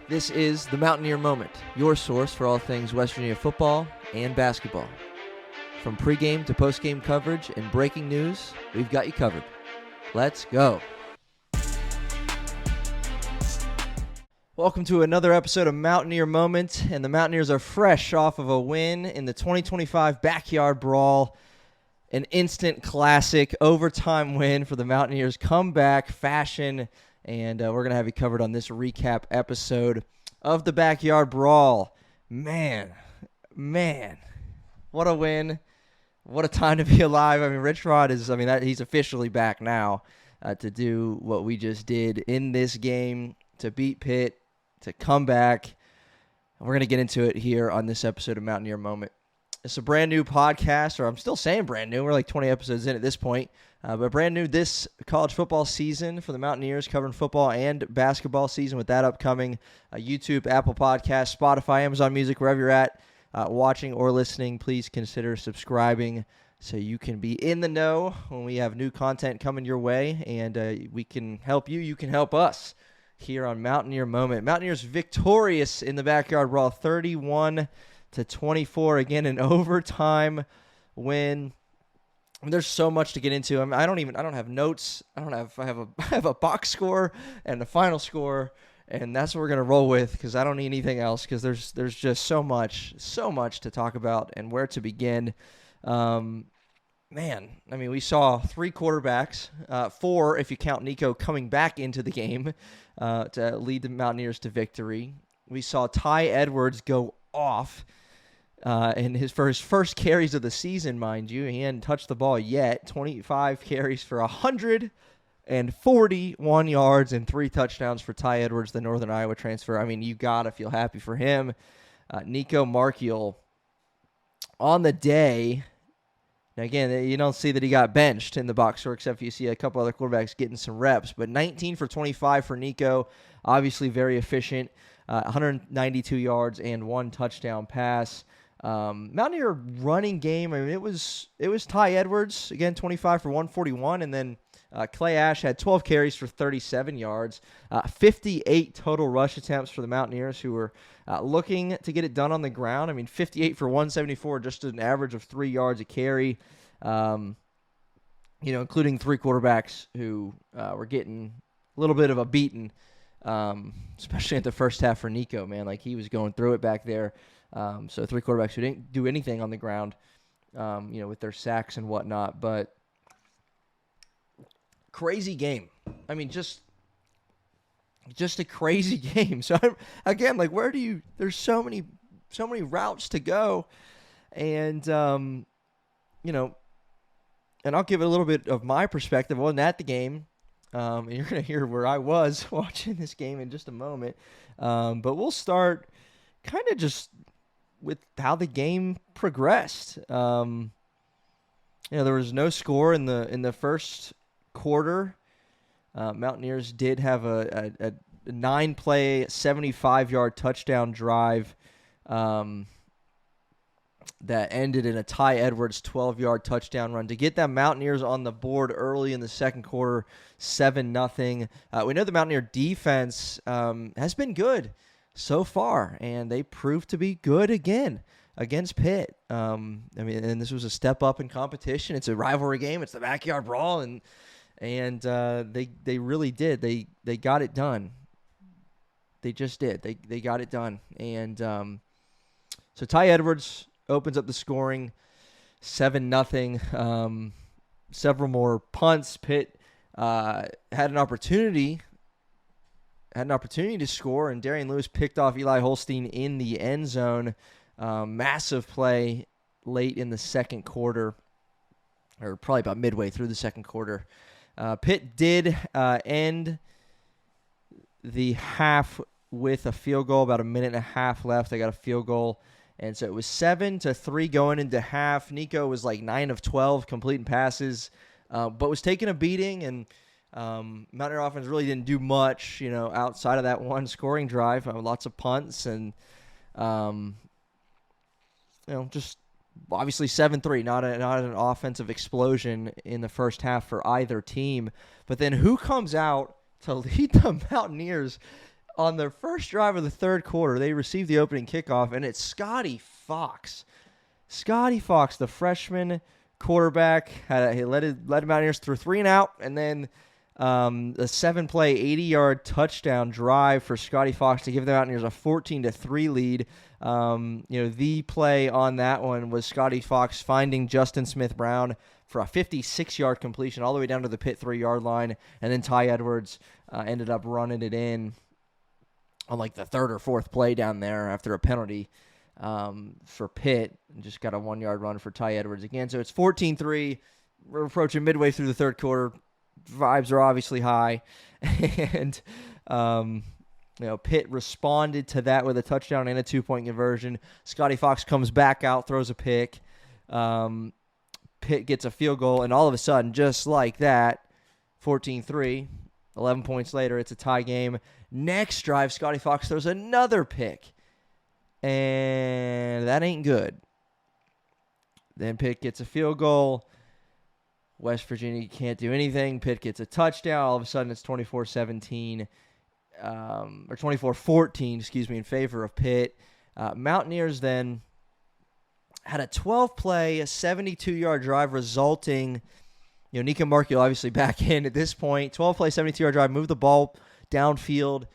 This is the Mountaineer Moment, your source for all things West Virginia football and basketball. From pregame to postgame coverage and breaking news, we've got you covered. Let's go. Welcome to another episode of Mountaineer Moment, and the Mountaineers are fresh off of a win in the 2025 Backyard Brawl. An instant classic overtime win for the Mountaineers, comeback fashion, and we're going to have you covered on this recap episode of the Backyard Brawl. Man, what a win. What a time to be alive. I mean, Rich Rod he's officially back now to do what we just did in this game, to beat Pitt, to come back. We're going to get into it here on this episode of Mountaineer Moment. It's a brand new podcast, or I'm still saying brand new. We're like 20 episodes in at this point. But brand new this college football season for the Mountaineers, covering football and basketball season with that upcoming. YouTube, Apple Podcasts, Spotify, Amazon Music, wherever you're at watching or listening, please consider subscribing so you can be in the know when we have new content coming your way, and we can help you. You can help us here on Mountaineer Moment. Mountaineers victorious in the Backyard Brawl, 31-24. Again, an overtime win. There's so much to get into. I don't have notes. I have a box score and a final score, and that's what we're gonna roll with because I don't need anything else because there's just so much to talk about and where to begin. We saw three quarterbacks, four if you count Nicco coming back into the game to lead the Mountaineers to victory. We saw Tye Edwards go off. In his first carries of the season, mind you. He hadn't touched the ball yet. 25 carries for 141 yards and 3 touchdowns for Tye Edwards, the Northern Iowa transfer. I mean, you got to feel happy for him. Nicco Marchiol on the day. Now, again, you don't see that he got benched in the box score, except you see a couple other quarterbacks getting some reps. But 19 for 25 for Nicco, obviously very efficient. 192 yards and 1 touchdown pass. Mountaineer running game, it was Tye Edwards, again, 25 for 141, and then Clay Ash had 12 carries for 37 yards, 58 total rush attempts for the Mountaineers, who were looking to get it done on the ground. 58 for 174, just an average of 3 yards a carry, including 3 quarterbacks who were getting a little bit of a beating, especially at the first half for Nicco, man. Like, he was going through it back there. So 3 quarterbacks who didn't do anything on the ground, with their sacks and whatnot. But crazy game. Just a crazy game. So again, like, there's so many routes to go, and and I'll give it a little bit of my perspective. I wasn't at the game. And you're going to hear where I was watching this game in just a moment. But we'll start kind of just with how the game progressed. There was no score in the first quarter. Mountaineers did have a 9-play, 75-yard touchdown drive that ended in a Tye Edwards 12-yard touchdown run to get them Mountaineers on the board early in the second quarter, 7-0. We know the Mountaineer defense has been good so far, and they proved to be good again against Pitt. And this was a step up in competition. It's a rivalry game. It's the Backyard Brawl, and they really did. They got it done. They just did. They got it done. And so Tye Edwards opens up the scoring, 7-0. Several more punts. Pitt had an opportunity to score, and Darian Lewis picked off Eli Holstein in the end zone. Massive play late in the second quarter, or probably about midway through the second quarter. Pitt did end the half with a field goal, about a minute and a half left. They got a field goal, and so it was 7-3 going into half. Nicco was like 9 of 12 completing passes, but was taking a beating, and Mountaineer offense really didn't do much, outside of that one scoring drive. Lots of punts and, just obviously 7-3, not an offensive explosion in the first half for either team. But then who comes out to lead the Mountaineers On their first drive of the third quarter, they received the opening kickoff, and it's Scotty Fox. Scotty Fox, the freshman quarterback, he led the Mountaineers through 3 and out, and then a 7-play, 80-yard touchdown drive for Scotty Fox to give the Mountaineers a 14-3 lead. The play on that one was Scotty Fox finding Justin Smith-Brown for a 56-yard completion all the way down to the Pitt 3-yard line, and then Tye Edwards ended up running it in on like the third or fourth play down there after a penalty for Pitt. Just got a 1-yard run for Tye Edwards again. So it's 14-3. We're approaching midway through the third quarter. Vibes are obviously high. And, Pitt responded to that with a touchdown and a 2-point conversion. Scotty Fox comes back out, throws a pick. Pitt gets a field goal, and all of a sudden, just like that, 14-3, 11 points later, it's a tie game. Next drive, Scotty Fox throws another pick, and that ain't good. Then Pitt gets a field goal. West Virginia can't do anything. Pitt gets a touchdown. All of a sudden, it's 24-17, or 24-14, in favor of Pitt. Mountaineers then had a 12-play, a 72-yard drive resulting, Nicco Marchiol obviously back in at this point. 12-play, 72-yard drive, move the ball downfield,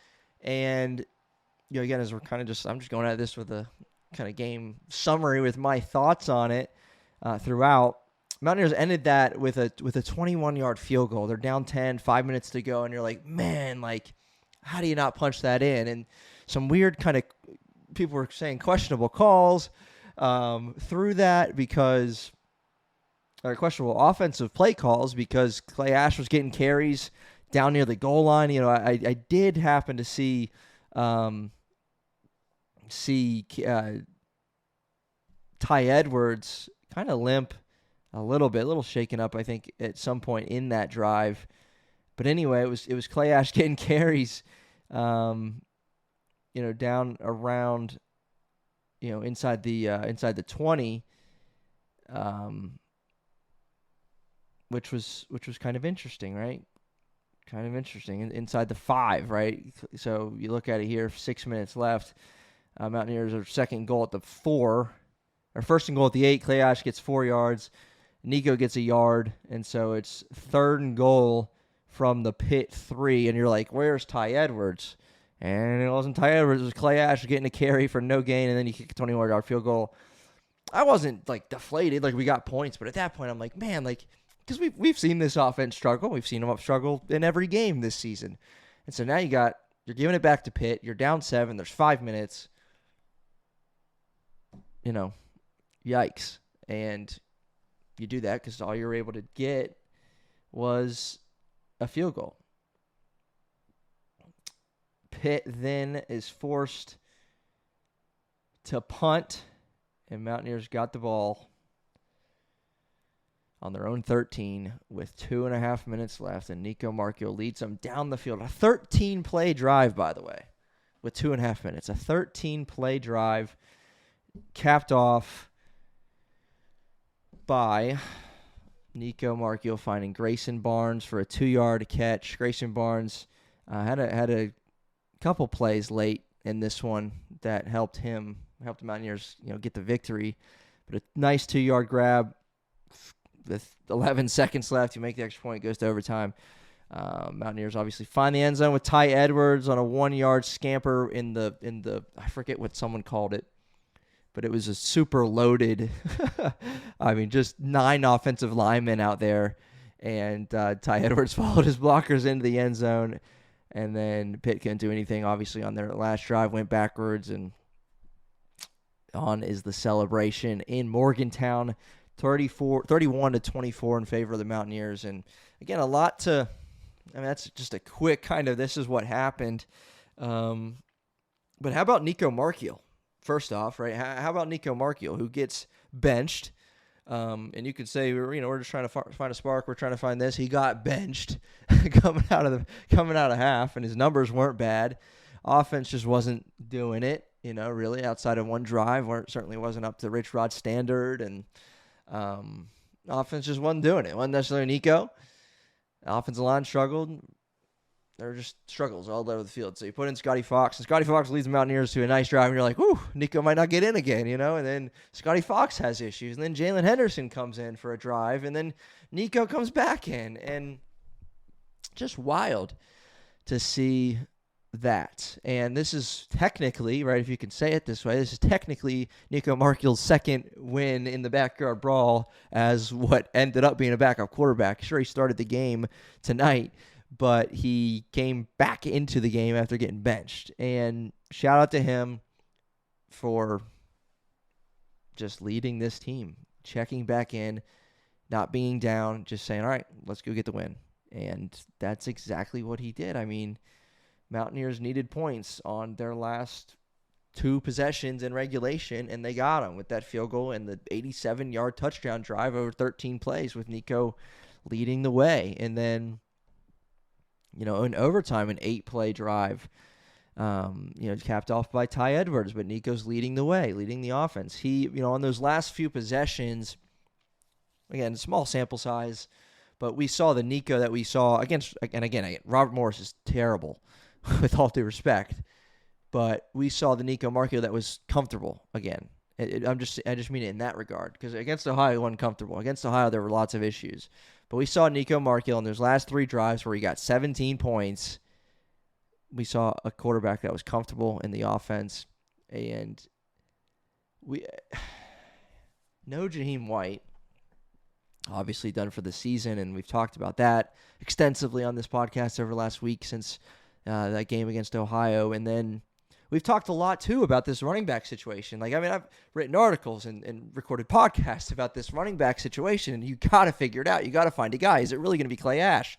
and, again, as we're I'm just going at this with a kind of game summary with my thoughts on it throughout. Mountaineers ended that with a 21-yard field goal. They're down 10, 5 minutes to go, and you're like, man, how do you not punch that in? And some weird kind of, people were saying questionable calls through that because, or questionable offensive play calls because Clay Ash was getting carries down near the goal line. I did happen to see Tye Edwards kind of limp a little shaken up, I think, at some point in that drive. But anyway, it was Clay Ash getting carries, down around, inside the 20, which was kind of interesting, right? Kind of interesting. Inside the 5, right? So you look at it here, 6 minutes left. Mountaineers are second goal at the 4, or first and goal at the 8. Clay Ash gets 4 yards. Nicco gets a yard, and so it's third and goal from the Pitt 3, and you're like, where's Tye Edwards? And it wasn't Tye Edwards, it was Clay Ash getting a carry for no gain, and then you kick a 21-yard field goal. I wasn't, deflated, we got points, but at that point, I'm like, man, because we've seen this offense struggle. We've seen them struggle in every game this season. And so now you're giving it back to Pitt. You're down 7. There's 5 minutes. Yikes. And you do that because all you were able to get was a field goal. Pitt then is forced to punt, and Mountaineers got the ball on their own 13 with 2.5 minutes left, and Nicco Marchiol leads them down the field. A 13-play drive, by the way, with 2.5 minutes. A 13-play drive capped off by Nicco Marchiol finding Grayson Barnes for a 2-yard catch. Grayson Barnes had a couple plays late in this one that helped the Mountaineers, get the victory. But a nice 2-yard grab with 11 seconds left. You make the extra point, it goes to overtime. Mountaineers obviously find the end zone with Tye Edwards on a 1-yard scamper in the I forget what someone called it, but it was a super loaded, just 9 offensive linemen out there, and Tye Edwards followed his blockers into the end zone, and then Pitt couldn't do anything, obviously, on their last drive, went backwards, and on is the celebration in Morgantown, 31-24 in favor of the Mountaineers, and again, a lot to, that's just a quick kind of, this is what happened, but how about Nicco Marchiol? First off, right? How about Nicco Marchiol, who gets benched? And you could say we're just trying to find a spark. We're trying to find this. He got benched coming out of half, and his numbers weren't bad. Offense just wasn't doing it. Really outside of one drive, certainly wasn't up to Rich Rod's standard, and offense just wasn't doing it. It wasn't necessarily Nicco. Offensive line struggled. There are just struggles all over the field. So you put in Scotty Fox, and Scotty Fox leads the Mountaineers to a nice drive, and you're like, "Ooh, Nicco might not get in again," And then Scotty Fox has issues, and then Jalen Henderson comes in for a drive, and then Nicco comes back in, and just wild to see that. And this is technically, right, if you can say it this way, this is technically Nicco Marchiol's second win in the Backyard Brawl as what ended up being a backup quarterback. Sure, he started the game tonight, but he came back into the game after getting benched. And shout out to him for just leading this team, checking back in, not being down, just saying, all right, let's go get the win. And that's exactly what he did. I mean, Mountaineers needed points on their last 2 possessions in regulation, and they got them with that field goal and the 87-yard touchdown drive over 13 plays with Nicco leading the way. And then, in overtime, an 8-play drive, capped off by Tye Edwards, but Nicco's leading the way, leading the offense. He, on those last few possessions, again, small sample size, but we saw the Nicco that we saw against, and again, Robert Morris is terrible, with all due respect, but we saw the Nicco Marchiol that was comfortable again. I just mean it in that regard, because against Ohio, he wasn't comfortable. Against Ohio, there were lots of issues. But we saw Nicco Marchiol in those last 3 drives where he got 17 points. We saw a quarterback that was comfortable in the offense. And no Jaheim White, obviously done for the season, and we've talked about that extensively on this podcast over the last week since that game against Ohio. And then we've talked a lot, too, about this running back situation. I've written articles and recorded podcasts about this running back situation, and you got to figure it out. You got to find a guy. Is it really going to be Clay Ash?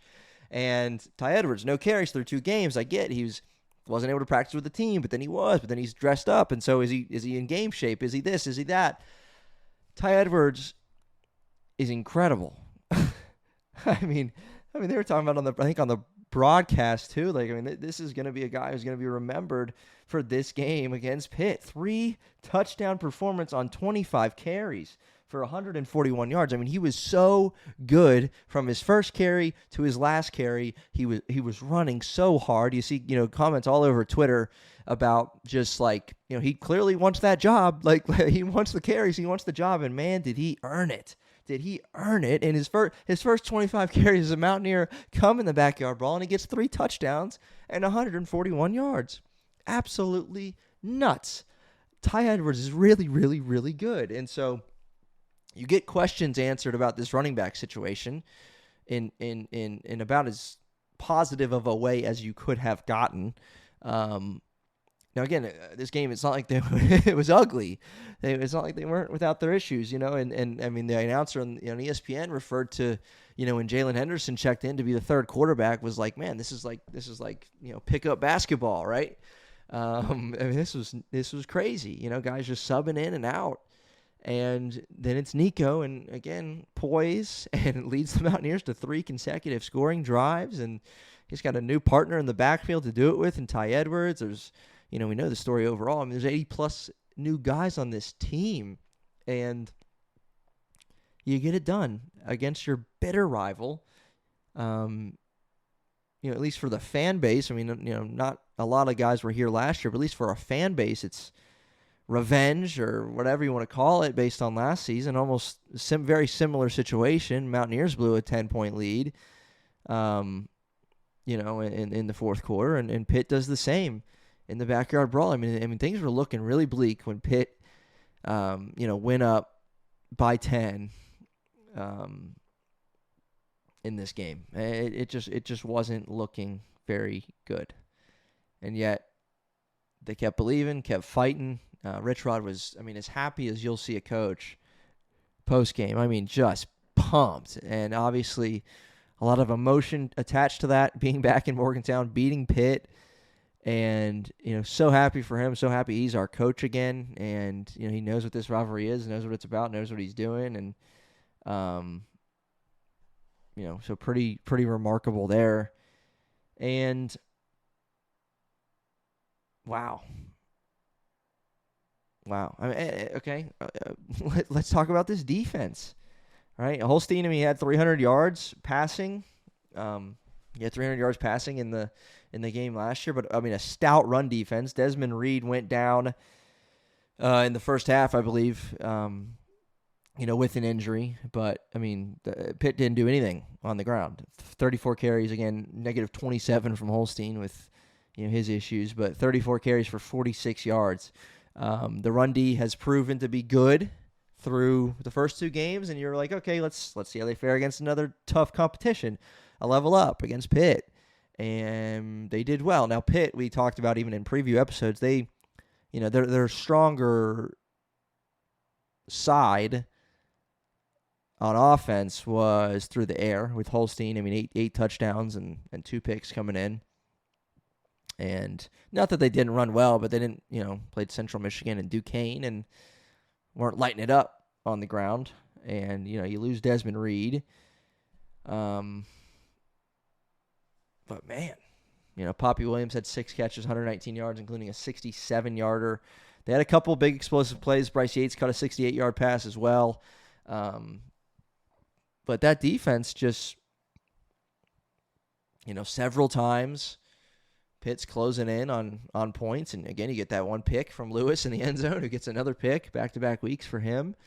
And Tye Edwards, no carries through 2 games. I get wasn't able to practice with the team, but then he was. But then he's dressed up, and so is he in game shape? Is he this? Is he that? Tye Edwards is incredible. I mean, they were talking about on the broadcast too. This is going to be a guy who's going to be remembered for this game against Pitt. 3 touchdown performance on 25 carries for 141 yards. I mean, he was so good from his first carry to his last carry. He was running so hard. You see, comments all over Twitter about just he clearly wants that job. He wants the carries, he wants the job, and man, did he earn it. Did he earn it? And his first 25 carries as a Mountaineer come in the Backyard Brawl, and he gets 3 touchdowns and 141 yards. Absolutely nuts. Tye Edwards is really, really, really good. And so you get questions answered about this running back situation in about as positive of a way as you could have gotten. Now, again, this game, it's not like it was ugly. It's not like they weren't without their issues, And I mean, the announcer on ESPN referred to, when Jalen Henderson checked in to be the 3rd quarterback, was like, man, this is like pickup basketball, right? I mean, this was crazy. Guys just subbing in and out. And then it's Nicco, and again, poise, and leads the Mountaineers to 3 consecutive scoring drives. And he's got a new partner in the backfield to do it with, and Tye Edwards. There's we know the story overall. I mean, there's 80-plus new guys on this team, and you get it done against your bitter rival. At least for the fan base. I mean, not a lot of guys were here last year, but at least for a fan base, it's revenge or whatever you want to call it based on last season. Almost very similar situation. Mountaineers blew a 10-point lead, in the 4th quarter, and Pitt does the same in the Backyard Brawl. I mean, things were looking really bleak when Pitt, went up by 10, in this game. It just wasn't looking very good, and yet they kept believing, kept fighting. Rich Rod was, as happy as you'll see a coach post-game. Just pumped, and obviously a lot of emotion attached to that, being back in Morgantown, beating Pitt. And, so happy for him, so happy he's our coach again. And, he knows what this rivalry is, knows what it's about, knows what he's doing. And, so pretty remarkable there. And, wow. Okay. Let's talk about this defense. All right. Holstein, he had 300 yards passing. He had 300 yards passing in the game last year, but I mean a stout run defense. Desmond Reed went down in the first half, I believe, with an injury. But I mean, Pitt didn't do anything on the ground. 34 carries again, negative 27 from Holstein with his issues, but 34 carries for 46 yards. The run D has proven to be good through the first 2 games, and you're like, okay, let's see how they fare against another tough competition, a level up against Pitt, and they did well. Now Pitt, we talked about even in preview episodes, they, their stronger side on offense was through the air with Holstein. I mean, eight touchdowns and 2 picks coming in. And not that they didn't run well, but they didn't, played Central Michigan and Duquesne and weren't lighting it up on the ground. And, you lose Desmond Reed. But, man, Poppy Williams had 6 catches, 119 yards, including a 67-yarder. They had a couple big explosive plays. Bryce Yates caught a 68-yard pass as well. But that defense just, several times – Pitt's closing in on points, and again, you get that 1 pick from Lewis in the end zone, who gets another pick back-to-back weeks for him.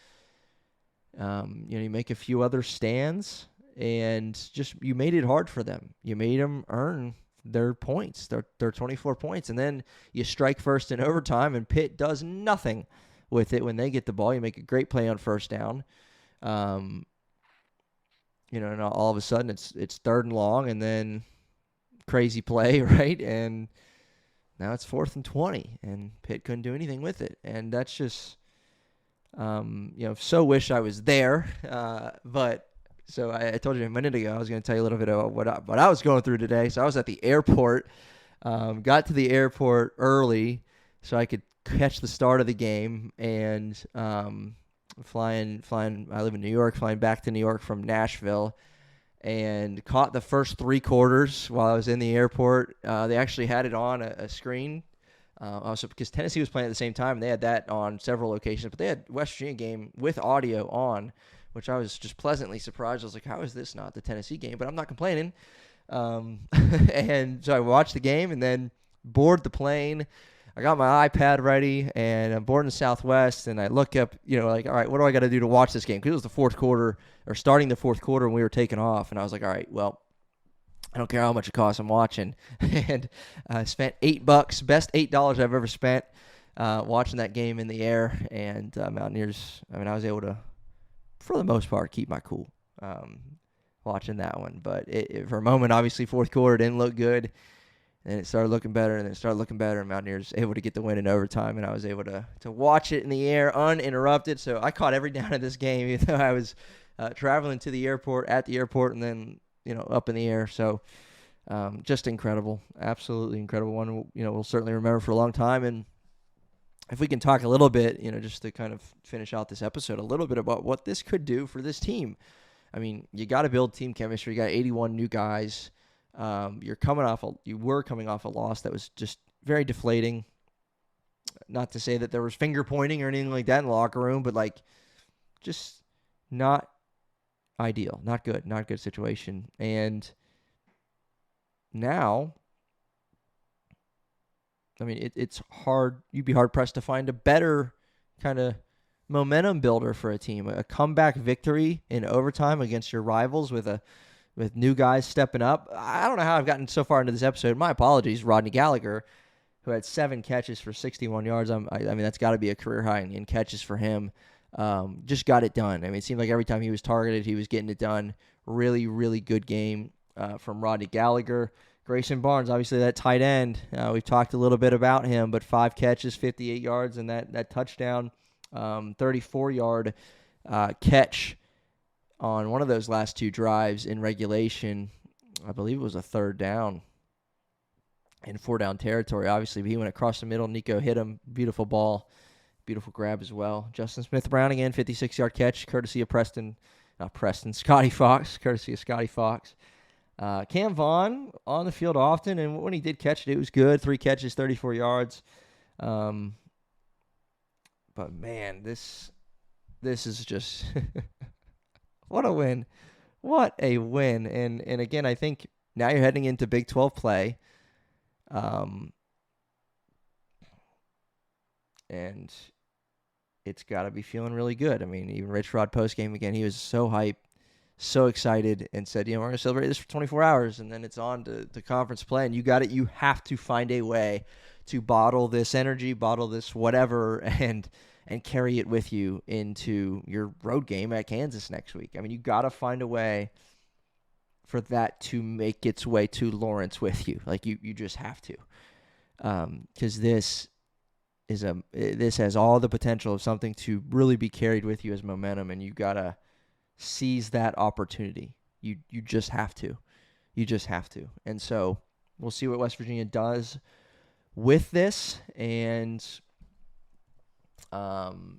You make a few other stands, and just you made it hard for them. You made them earn their points, their 24 points, and then you strike first in overtime, and Pitt does nothing with it when they get the ball. You make a great play on first down, and all of a sudden it's 3rd and long, and then crazy play, right? And now it's 4th and 20, and Pitt couldn't do anything with it. And that's just, so wish I was there. But so I told you a minute ago I was going to tell you a little bit about what I was going through today. So I was at the airport, got to the airport early so I could catch the start of the game, and flying. I live in New York, flying back to New York from Nashville. And caught the first 3 quarters while I was in the airport. They actually had it on a screen. Also, because Tennessee was playing at the same time, they had that on several locations. But they had West Virginia game with audio on, which I was just pleasantly surprised. I was like, how is this not the Tennessee game? But I'm not complaining. And so I watched the game and then board the plane. I got my iPad ready, and I'm boarding Southwest, and I look up, all right, what do I got to do to watch this game? Because it was the 4th quarter, or starting the 4th quarter, when we were taking off, and I was like, all right, well, I don't care how much it costs, I'm watching. And I spent $8, best $8 I've ever spent watching that game in the air, and Mountaineers, I was able to, for the most part, keep my cool watching that one. But for a moment, obviously, 4th quarter didn't look good. And it started looking better, and then it started looking better, and Mountaineers able to get the win in overtime, and I was able to watch it in the air uninterrupted. So I caught every down of this game, even though I was traveling to the airport, at the airport, and then, up in the air. So just incredible, absolutely incredible one. We'll certainly remember for a long time. And if we can talk a little bit, just to kind of finish out this episode, a little bit about what this could do for this team. I mean, you got to build team chemistry. You got 81 new guys. You were coming off a loss that was just very deflating. Not to say that there was finger pointing or anything like that in the locker room, but just not ideal, not good situation. And now, it's hard. You'd be hard pressed to find a better kind of momentum builder for a team. A comeback victory in overtime against your rivals with new guys stepping up. I don't know how I've gotten so far into this episode. My apologies, Rodney Gallagher, who had 7 catches for 61 yards. That's got to be a career high in catches for him. Just got it done. It seemed like every time he was targeted, he was getting it done. Really, really good game from Rodney Gallagher. Grayson Barnes, obviously that tight end. We've talked a little bit about him, but 5 catches, 58 yards, and that touchdown, 34-yard catch on one of those last 2 drives in regulation. I believe it was a 3rd down in 4-down territory. Obviously, he went across the middle. Nicco hit him. Beautiful ball. Beautiful grab as well. Justin Smith-Brown again, 56-yard catch, courtesy of Scotty Fox, courtesy of Scotty Fox. Cam Vaughn on the field often, and when he did catch it, it was good. 3 catches, 34 yards. But, man, this is just... What a win. What a win. And again, I think Now you're heading into Big 12 play. And it's got to be feeling really good. I mean, even Rich Rod postgame again, he was so hyped, so excited, and said, we're going to celebrate this for 24 hours, and then it's on to conference play. And you have to find a way to bottle this energy, bottle this whatever, and carry it with you into your road game at Kansas next week. I mean, you got to find a way for that to make its way to Lawrence with you. Like, you just have to. Because this has all the potential of something to really be carried with you as momentum, and you got to seize that opportunity. You just have to. You just have to. And so we'll see what West Virginia does with this, and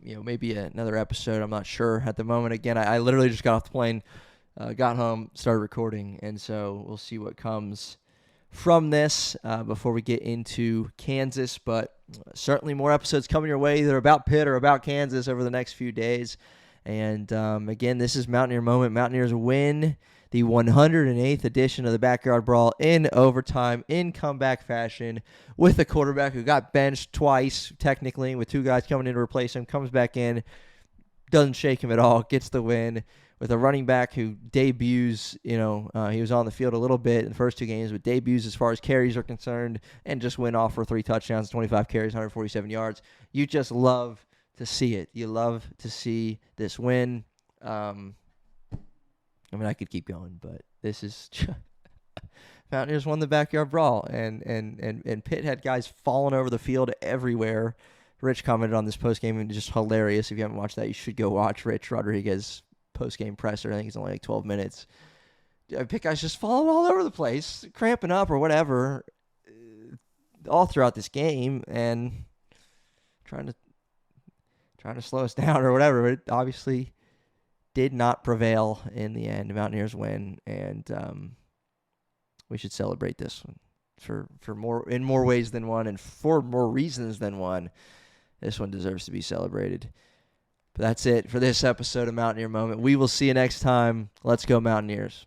maybe another episode. I'm not sure at the moment. Again, I literally just got off the plane, got home, started recording, and so we'll see what comes from this before we get into Kansas. But certainly more episodes coming your way, either about Pitt or about Kansas over the next few days. And again, this is Mountaineer Moment. Mountaineers win the 108th edition of the Backyard Brawl in overtime, in comeback fashion, with a quarterback who got benched twice, technically, with two guys coming in to replace him, comes back in, doesn't shake him at all, gets the win, with a running back who debuts, he was on the field a little bit in the first two games, but debuts as far as carries are concerned, and just went off for 3 touchdowns, 25 carries, 147 yards. You just love to see it. You love to see this win. I could keep going, but this is Mountaineers won the Backyard Brawl, and Pitt had guys falling over the field everywhere. Rich commented on this postgame, and just hilarious. If you haven't watched that, you should go watch Rich Rodriguez postgame presser. I think it's only like 12 minutes. Pitt guys just falling all over the place, cramping up or whatever, all throughout this game, and trying to slow us down or whatever. But it obviously did not prevail in the end. Mountaineers win, and we should celebrate this one in more ways than one, and for more reasons than one. This one deserves to be celebrated. But that's it for this episode of Mountaineer Moment. We will see you next time. Let's go Mountaineers.